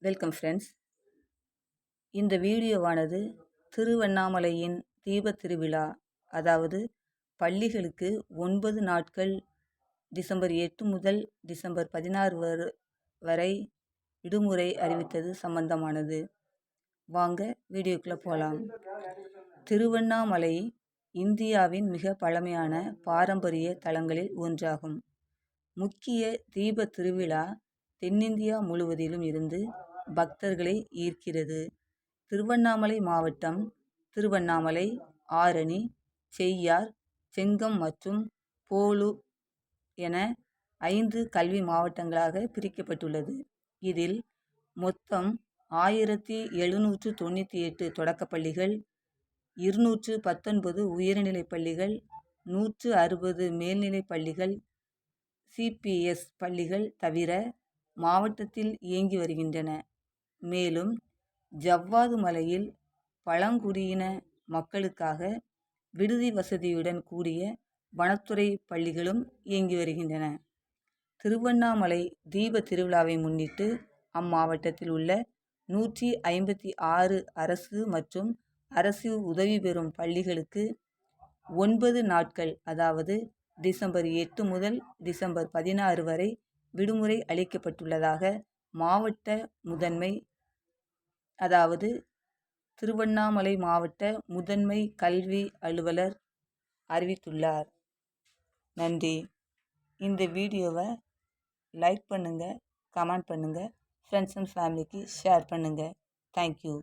Welcome friends. இந்த வீடியோவானது திருவண்ணாமலையின் தீபத் திருவிழா, அதாவது பள்ளிகளுக்கு 9 நாட்கள் டிசம்பர் 8 முதல் டிசம்பர் 16 வரை விடுமுறை அறிவித்தது சம்பந்தமானது. வாங்க வீடியோக்குள்ளே போகலாம். திருவண்ணாமலை இந்தியாவின் மிக பழமையான பாரம்பரிய தலங்களில் ஒன்றாகும். முக்கிய தீப திருவிழா தென்னிந்தியா முழுவதிலும் இருந்து பக்தர்களை ஈர்க்கிறது. திருவண்ணாமலை மாவட்டம் திருவண்ணாமலை, ஆரணி, செய்யார், செங்கம் மற்றும் போலூர் என 5 கல்வி மாவட்டங்களாக பிரிக்கப்பட்டுள்ளது. இதில் மொத்தம் 1798 தொடக்கப்பள்ளிகள், 219 உயர்நிலைப் பள்ளிகள், 160 மேல்நிலைப் பள்ளிகள், சிபிஎஸ் பள்ளிகள் தவிர மாவட்டத்தில் இயங்கி வருகின்றன. மேலும் ஜவ்வாது மலையில் பழங்குடியின மக்களுக்காக விடுதி வசதியுடன் கூடிய வனத்துறை பள்ளிகளும் இயங்கி வருகின்றன. திருவண்ணாமலை தீப திருவிழாவை முன்னிட்டு அம்மாவட்டத்தில் உள்ள 156 அரசு மற்றும் அரசு உதவி பெறும் பள்ளிகளுக்கு 9 நாட்கள், அதாவது டிசம்பர் 8 முதல் டிசம்பர் 16 வரை விடுமுறை அளிக்கப்பட்டுள்ளதாக மாவட்ட முதன்மை, அதாவது திருவண்ணாமலை மாவட்ட முதன்மை கல்வி அலுவலர் அறிவித்துள்ளார். நன்றி. இந்த வீடியோவை லைக் பண்ணுங்கள், கமெண்ட் பண்ணுங்கள், ஃப்ரெண்ட்ஸ் அண்ட் ஃபேமிலிக்கு ஷேர் பண்ணுங்கள். தேங்க்யூ.